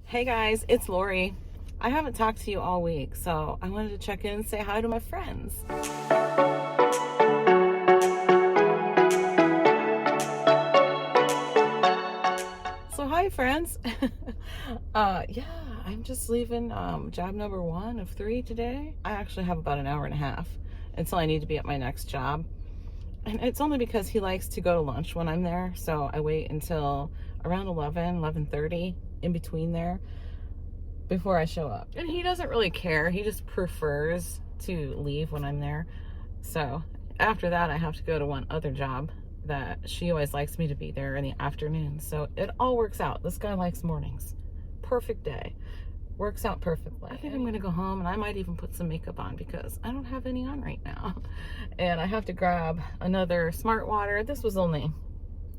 Hey guys, it's Lori. I haven't talked to you all week, so I wanted to check in and say hi to my friends. So hi friends. Yeah, I'm just leaving job number 1 of 3 today. I actually have about an hour and a half until I need to be at my next job. And it's only because he likes to go to lunch when I'm there, so I wait until around 11:30 in between there before I show up. And he doesn't really care. He just prefers to leave when I'm there. So after that, I have to go to one other job that she always likes me to be there in the afternoon. So it all works out. This guy likes mornings. Perfect day. Works out perfectly. I think I'm gonna go home and I might even put some makeup on because I don't have any on right now. And I have to grab another Smart Water. This was only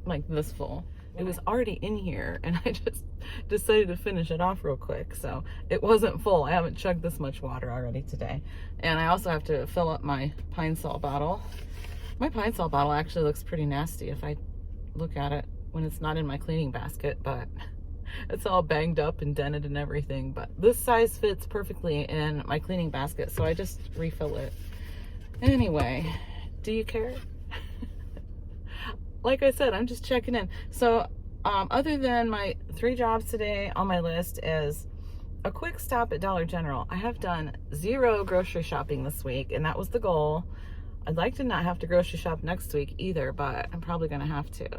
like this full. It was already in here and I just decided to finish it off real quick. So it wasn't full. I haven't chugged this much water already today. And I also have to fill up my Pine Sol bottle. My Pine Sol bottle actually looks pretty nasty if I look at it when it's not in my cleaning basket, but it's all banged up and dented and everything. But this size fits perfectly in my cleaning basket, so I just refill it. Anyway, do you care? Like I said, I'm just checking in. So other than my 3 jobs today on my list is a quick stop at Dollar General. I have done 0 grocery shopping this week, and that was the goal. I'd like to not have to grocery shop next week either, but I'm probably gonna have to.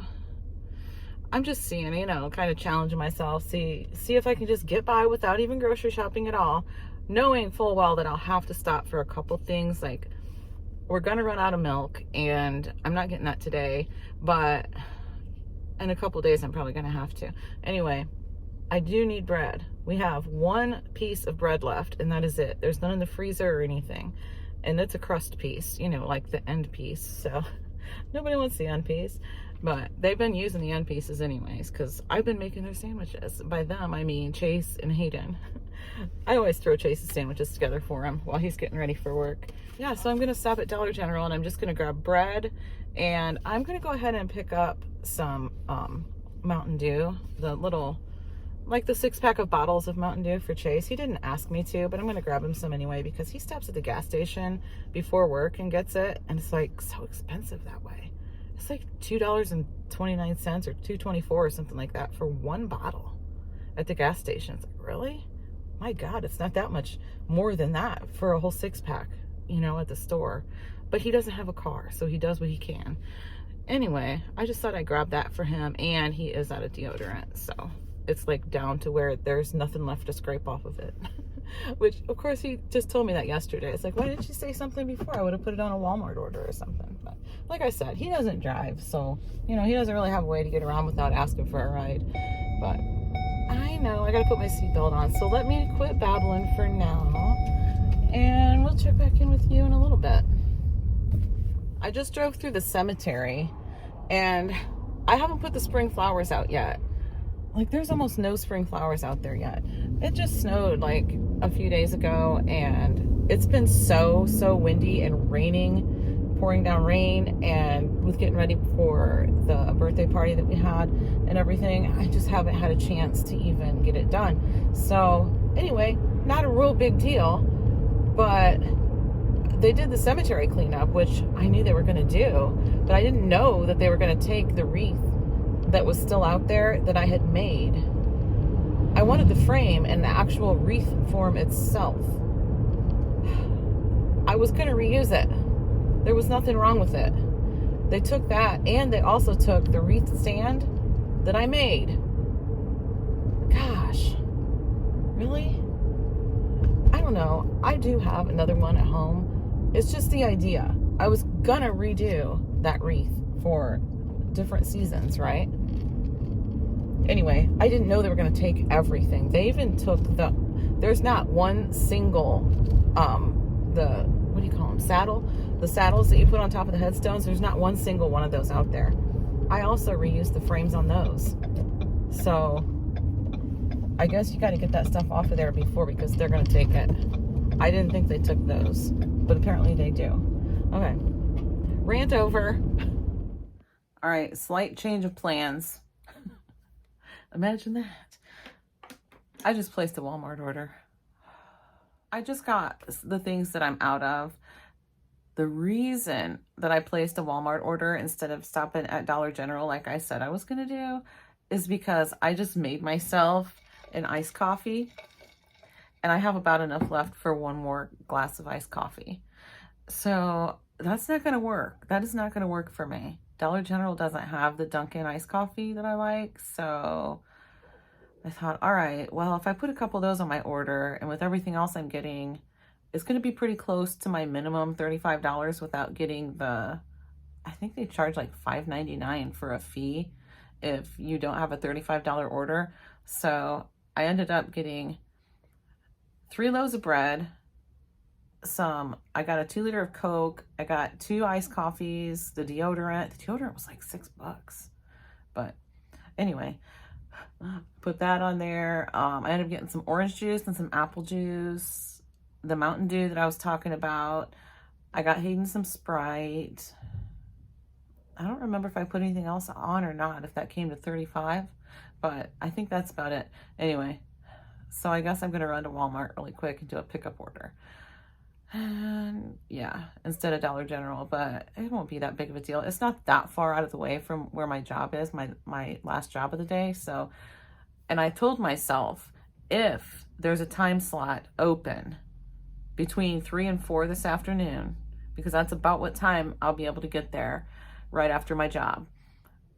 I'm just seeing, kind of challenging myself, see if I can just get by without even grocery shopping at all, knowing full well that I'll have to stop for a couple things. Like, we're gonna run out of milk, and I'm not getting that today, but in a couple days I'm probably gonna have to. Anyway, I do need bread. We have 1 piece of bread left, and that is it. There's none in the freezer or anything, and it's a crust piece, like the end piece. So nobody wants the end piece, but they've been using the end pieces anyways because I've been making their sandwiches. By them, I mean Chase and Hayden. I always throw Chase's sandwiches together for him while he's getting ready for work. Yeah, so I'm gonna stop at Dollar General and I'm just gonna grab bread, and I'm gonna go ahead and pick up some Mountain Dew, the little, like the 6-pack of bottles of Mountain Dew for Chase. He didn't ask me to, but I'm gonna grab him some anyway because he stops at the gas station before work and gets it, and it's like so expensive that way. It's like $2.29 or $2.24 or something like that for 1 bottle at the gas station. It's like, really? My God, it's not that much more than that for a whole 6-pack, at the store. But he doesn't have a car, so he does what he can. Anyway, I just thought I'd grab that for him, and he is out of deodorant, so it's like down to where there's nothing left to scrape off of it. Which, of course, he just told me that yesterday. It's like, why didn't you say something before? I would have put it on a Walmart order or something. But like I said, he doesn't drive, so, he doesn't really have a way to get around without asking for a ride. But I know I gotta put my seatbelt on, so let me quit babbling for now, and we'll check back in with you in a little bit. I just drove through the cemetery, and I haven't put the spring flowers out yet. Like, there's almost no spring flowers out there yet. It just snowed like a few days ago, and it's been so windy and raining, pouring down rain, and with getting ready for the birthday party that we had and everything, I just haven't had a chance to even get it done. So anyway, not a real big deal, but they did the cemetery cleanup, which I knew they were going to do, but I didn't know that they were going to take the wreath that was still out there that I had made. I wanted the frame and the actual wreath form itself. I was going to reuse it. There was nothing wrong with it. They took that, and they also took the wreath stand that I made. Gosh, really? I don't know. I do have another one at home. It's just the idea. I was gonna redo that wreath for different seasons, right? Anyway, I didn't know they were going to take everything. They even took there's not one single, what do you call them, the saddles that you put on top of the headstones, there's not one single one of those out there. I also reused the frames on those. So, I guess you got to get that stuff off of there before, because they're going to take it. I didn't think they took those, but apparently they do. Okay, rant over. All right, slight change of plans. Imagine that. I just placed a Walmart order. I just got the things that I'm out of. The reason that I placed a Walmart order instead of stopping at Dollar General like I said I was going to do is because I just made myself an iced coffee and I have about enough left for one more glass of iced coffee. So that's not going to work. That is not going to work for me. Dollar General doesn't have the Dunkin' iced coffee that I like. So I thought, all right, well, if I put a couple of those on my order and with everything else I'm getting, it's going to be pretty close to my minimum $35 without getting the, I think they charge like $5.99 for a fee if you don't have a $35 order. So I ended up getting 3 loaves of bread, I got a 2-liter of Coke, I got 2 iced coffees, the deodorant was like $6. But anyway, put that on there. I ended up getting some orange juice and some apple juice, the Mountain Dew that I was talking about. I got Hayden some Sprite. I don't remember if I put anything else on or not, if that came to 35, but I think that's about it. Anyway, so I guess I'm going to run to Walmart really quick and do a pickup order. And yeah, instead of Dollar General, but it won't be that big of a deal. It's not that far out of the way from where my job is, my last job of the day. So, and I told myself, if there's a time slot open between 3 and 4 this afternoon, because that's about what time I'll be able to get there right after my job.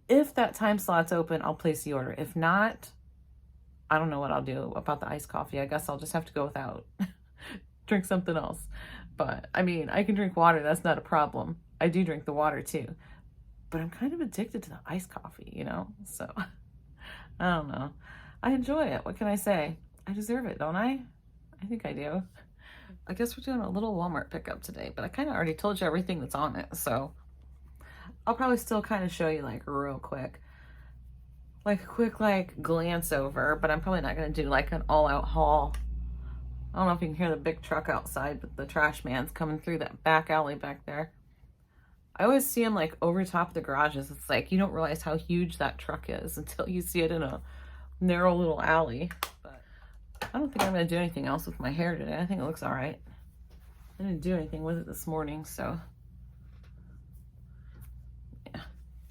If that time slot's open, I'll place the order. If not, I don't know what I'll do about the iced coffee. I guess I'll just have to go without. Drink something else. But I mean, I can drink water. That's not a problem. I do drink the water too. But I'm kind of addicted to the iced coffee, you know? So I don't know. I enjoy it. What can I say? I deserve it, don't I? I think I do. I guess we're doing a little Walmart pickup today, but I kind of already told you everything that's on it. So I'll probably still kind of show you like real quick. Like a quick like glance over, but I'm probably not going to do like an all out haul. I don't know if you can hear the big truck outside, but the trash man's coming through that back alley back there. I always see him like over top of the garages. It's like you don't realize how huge that truck is until you see it in a narrow little alley. But I don't think I'm going to do anything else with my hair today. I think it looks all right. I didn't do anything with it this morning, so yeah,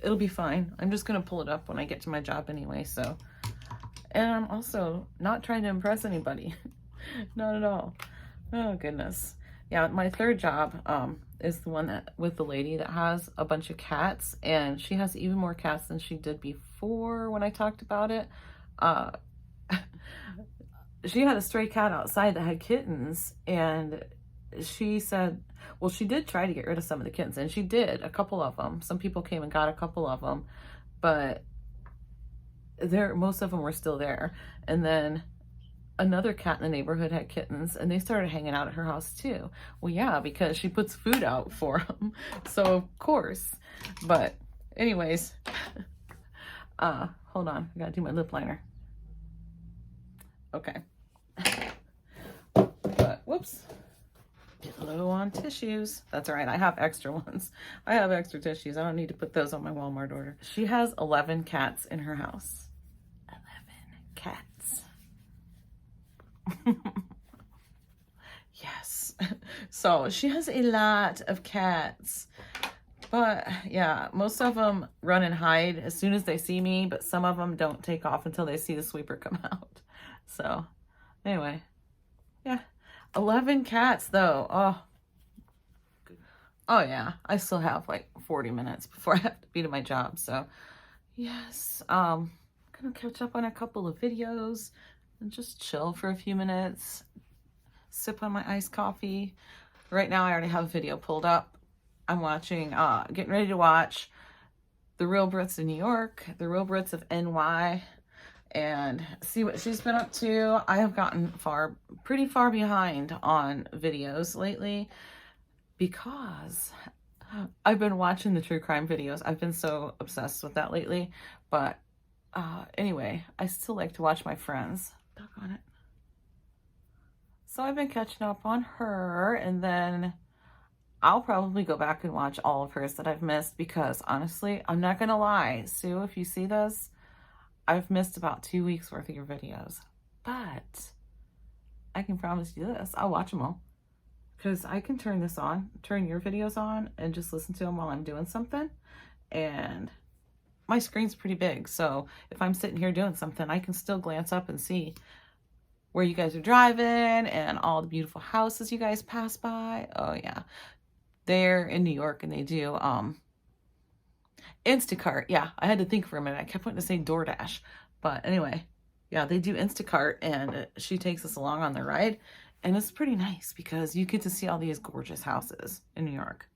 it'll be fine. I'm just going to pull it up when I get to my job anyway, so. And I'm also not trying to impress anybody. Not at all. Oh goodness. Yeah, my third job is the one that with the lady that has a bunch of cats, and she has even more cats than she did before when I talked about it. She had a stray cat outside that had kittens, and she said, well, she did try to get rid of some of the kittens, and she did, a couple of them. Some people came and got a couple of them, but most of them were still there. And then another cat in the neighborhood had kittens, and they started hanging out at her house too. Well, yeah, because she puts food out for them. So of course. But anyways, hold on. I gotta do my lip liner. Okay. But whoops. Get low on tissues. That's all right. I have extra ones. I have extra tissues. I don't need to put those on my Walmart order. She has 11 cats in her house. 11 cats. Yes. So she has a lot of cats, but yeah, most of them run and hide as soon as they see me, but some of them don't take off until they see the sweeper come out. So anyway, yeah, 11 cats though. Oh yeah, I still have like 40 minutes before I have to be to my job. So yes, I'm gonna catch up on a couple of videos and just chill for a few minutes, sip on my iced coffee. Right now, I already have a video pulled up. I'm watching, getting ready to watch The Real Brits of New York, The Real Brits of NY, and see what she's been up to. I have gotten pretty far behind on videos lately because I've been watching the true crime videos. I've been so obsessed with that lately. But anyway, I still like to watch my friends. On it. So I've been catching up on her, and then I'll probably go back and watch all of hers that I've missed, because honestly, I'm not gonna lie, Sue, if you see this, I've missed about 2 weeks worth of your videos. but I can promise you this, I'll watch them all. Because I can turn this on, turn your videos on, and just listen to them while I'm doing something. And my screen's pretty big, so if I'm sitting here doing something, I can still glance up and see where you guys are driving and all the beautiful houses you guys pass by. Oh yeah, they're in New York and they do Instacart. Yeah, I had to think for a minute. I kept wanting to say DoorDash, but anyway, yeah, they do Instacart, and she takes us along on the ride, and it's pretty nice because you get to see all these gorgeous houses in New York.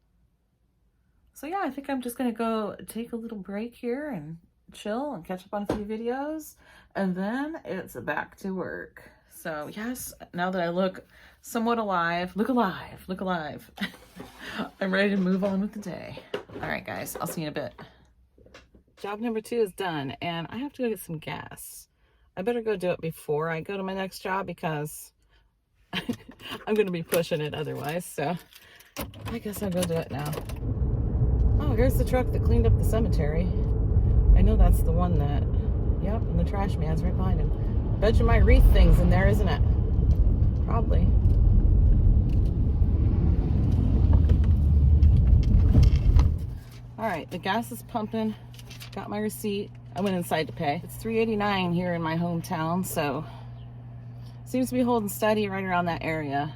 So yeah, I think I'm just gonna go take a little break here and chill and catch up on a few videos, and then it's back to work. So yes, now that I look somewhat alive, look alive, I'm ready to move on with the day. All right, guys, I'll see you in a bit. Job number 2 is done, and I have to go get some gas. I better go do it before I go to my next job because I'm going to be pushing it otherwise. So I guess I'll go do it now. Oh, here's the truck that cleaned up the cemetery. I know that's the one that, yep, and the trash man's right behind him. Bet you my wreath thing's in there, isn't it? Probably. All right, the gas is pumping. Got my receipt. I went inside to pay. It's $3.89 here in my hometown, so seems to be holding steady right around that area.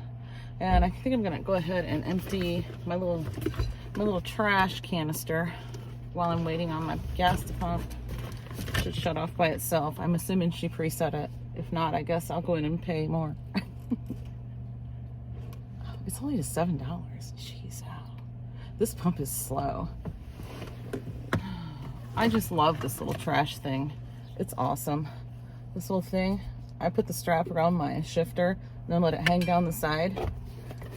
And I think I'm gonna go ahead and empty my little trash canister while I'm waiting on my gas to pump. It should shut off by itself. I'm assuming she preset it. If not, I guess I'll go in and pay more. It's only $7. Jeez, wow. This pump is slow. I just love this little trash thing. It's awesome. This little thing, I put the strap around my shifter and then let it hang down the side.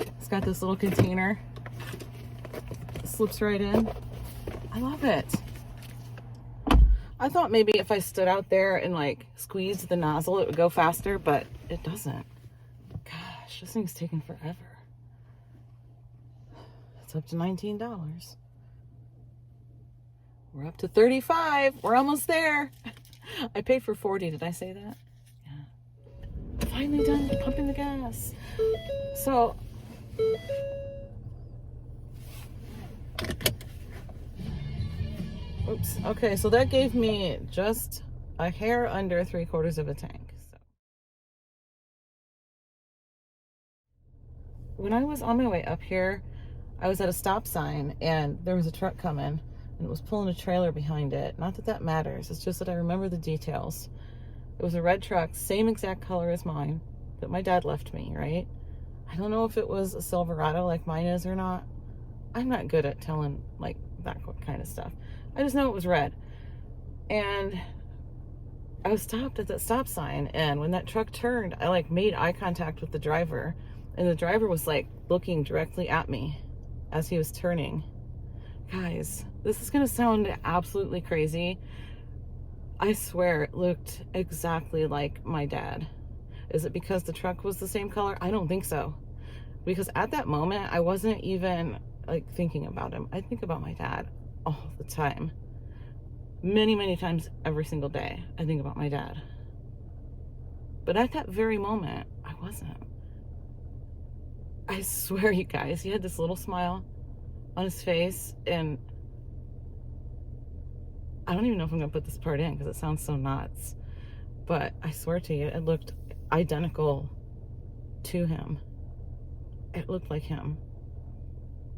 It's got this little container. It slips right in. I love it. I thought maybe if I stood out there and like squeezed the nozzle, it would go faster, but it doesn't. Gosh, this thing's taking forever. It's up to $19. We're up to 35. We're almost there. I paid for 40. Did I say that? Yeah. Finally done pumping the gas. So, oops. Okay, so that gave me just a hair under 3/4 of a tank. So, when I was on my way up here, I was at a stop sign and there was a truck coming. And it was pulling a trailer behind it. Not that that matters. It's just that I remember the details. It was a red truck, same exact color as mine that my dad left me, right? I don't know if it was a Silverado like mine is or not. I'm not good at telling like that kind of stuff. I just know it was red. And I was stopped at that stop sign, and when that truck turned, I like made eye contact with the driver, and the driver was like looking directly at me as he was turning. Guys, this is gonna sound absolutely crazy. I swear it looked exactly like my dad. Is it because the truck was the same color? I don't think so. Because at that moment, I wasn't even like thinking about him. I think about my dad all the time. Many, many times every single day, I think about my dad. But at that very moment, I wasn't. I swear, you guys, he had this little smile on his face, and I don't even know if I'm gonna put this part in because it sounds so nuts, but I swear to you, it looked identical to him. It looked like him.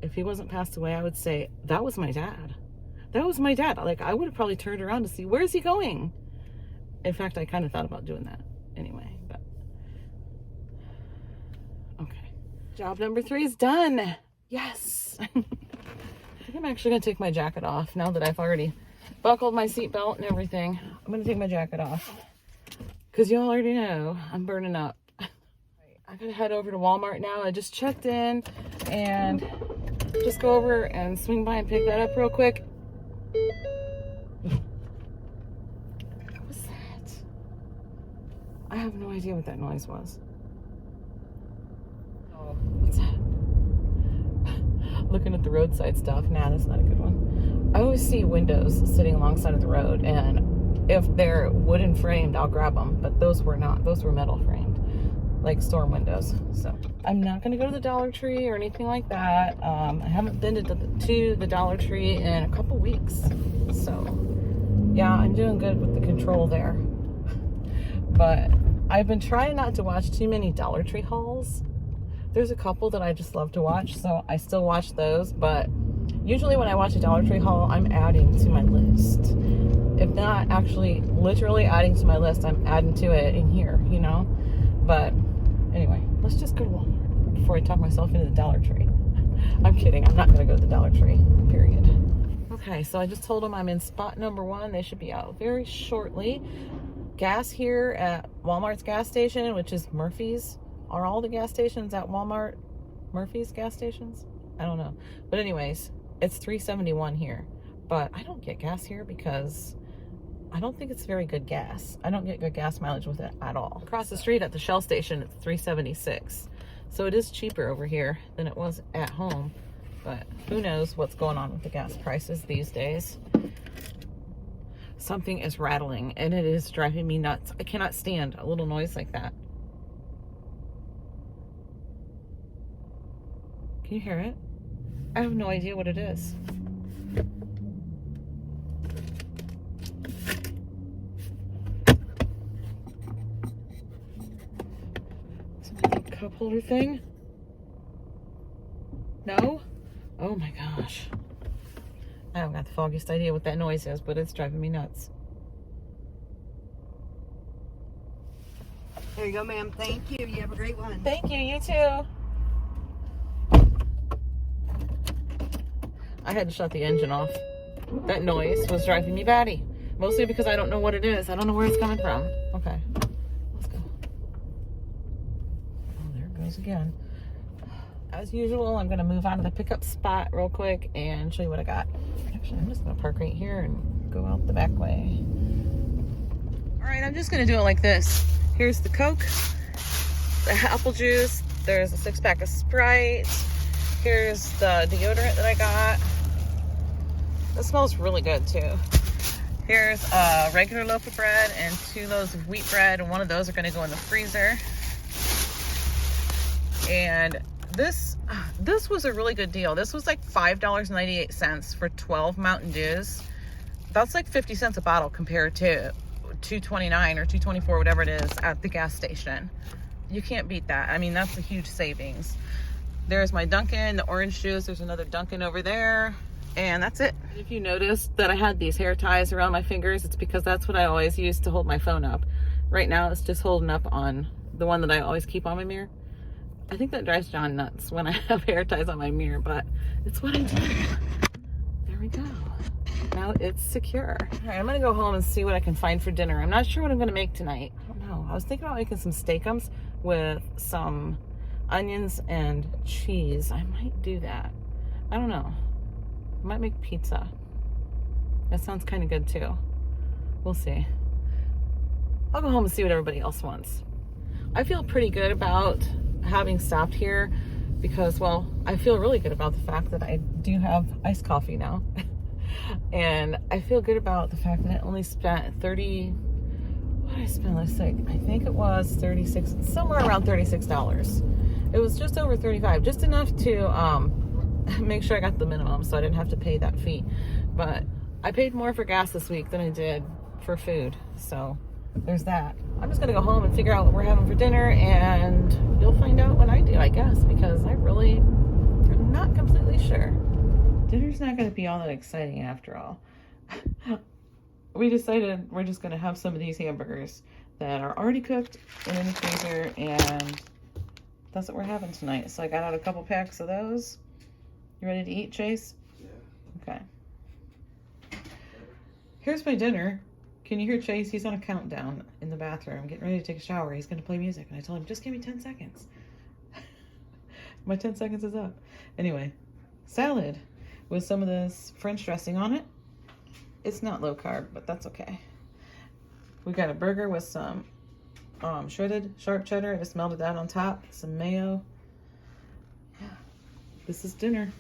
If he wasn't passed away, I would say that was my dad. That was my dad. Like, I would have probably turned around to see, where's he going? In fact, I kind of thought about doing that anyway, but okay. Job number 3 is done. Yes. I think I'm actually gonna take my jacket off now that I've already buckled my seatbelt and everything. I'm gonna take my jacket off because you all already know I'm burning up. I gotta head over to Walmart now. I just checked in and just go over and swing by and pick that up real quick. What was that? I have no idea what that noise was. Oh, what's that? Looking at the roadside stuff. Nah, that's not a good one. I always see windows sitting alongside of the road, and If they're wooden framed, I'll grab them, but those were not. Those were metal framed, like storm windows. So I'm not gonna go to the Dollar Tree or anything like that. I haven't been to the Dollar Tree in a couple weeks. So yeah, I'm doing good with the control there. But I've been trying not to watch too many Dollar Tree hauls. There's a couple that I just love to watch, so I still watch those, but usually when I watch a Dollar Tree haul, I'm adding to my list. If not actually literally adding to my list, I'm adding to it in here, you know? But anyway, let's just go to Walmart before I talk myself into the Dollar Tree. I'm kidding, I'm not gonna go to the Dollar Tree, period. Okay, so I just told them I'm in spot number 1. They should be out very shortly. Gas here at Walmart's gas station, which is Murphy's. Are all the gas stations at Walmart Murphy's gas stations? I don't know. But anyways, it's $3.71 here. But I don't get gas here because I don't think it's very good gas. I don't get good gas mileage with it at all. Across the street at the Shell station, it's $3.76. So it is cheaper over here than it was at home. But who knows what's going on with the gas prices these days. Something is rattling and it is driving me nuts. I cannot stand a little noise like that. Can you hear it? I have no idea what it is. Some kind of cup holder thing? No? Oh my gosh. I haven't got the foggiest idea what that noise is, but it's driving me nuts. There you go, ma'am. Thank you. You have a great one. Thank you. You too. I had to shut the engine off. That noise was driving me batty. Mostly because I don't know what it is. I don't know where it's coming from. Okay. Let's go. Oh, there it goes again. As usual, I'm going to move out of the pickup spot real quick and show you what I got. Actually, I'm just going to park right here and go out the back way. All right, I'm just going to do it like this. Here's the Coke, the apple juice. There's a 6-pack of Sprite. Here's the deodorant that I got. This smells really good too. Here's a regular loaf of bread and 2 loaves of wheat bread, and one of those are going to go in the freezer. And this was a really good deal. This was like $5.98 for 12 Mountain Dews. That's like 50 cents a bottle compared to $2.29 or $2.24, whatever it is at the gas station. You can't beat that. I mean, that's a huge savings. There's my Dunkin', the orange juice. There's another Dunkin' over there. And that's it. If you noticed that I had these hair ties around my fingers, it's because that's what I always use to hold my phone up. Right now, it's just holding up on the one that I always keep on my mirror. I think that drives John nuts when I have hair ties on my mirror, but it's what I do. There we go. Now it's secure. All right, I'm gonna go home and see what I can find for dinner. I'm not sure what I'm gonna make tonight. I don't know. I was thinking about making some steakums with some onions and cheese. I might do that. I don't know. I might make pizza. That sounds kind of good too. We'll see. I'll go home and see what everybody else wants. I feel pretty good about having stopped here because, well, I feel really good about the fact that I do have iced coffee now. And I feel good about the fact that I only spent what did I spend last week? I think it was somewhere around $36. It was just over 35, just enough to make sure I got the minimum so I didn't have to pay that fee. But I paid more for gas this week than I did for food, so there's that. I'm just gonna go home and figure out what we're having for dinner, and you'll find out when I do, I guess, because I'm not completely sure. Dinner's not gonna be all that exciting after all. We decided we're just gonna have some of these hamburgers that are already cooked and in the freezer, and that's what we're having tonight. So I got out a couple packs of those. You ready to eat, Chase? Yeah. Okay. Here's my dinner. Can you hear Chase? He's on a countdown in the bathroom, getting ready to take a shower. He's going to play music. And I told him, just give me 10 seconds. My 10 seconds is up. Anyway, salad with some of this French dressing on it. It's not low carb, but that's okay. We got a burger with some shredded sharp cheddar. I just melted that on top. Some mayo. Yeah, this is dinner.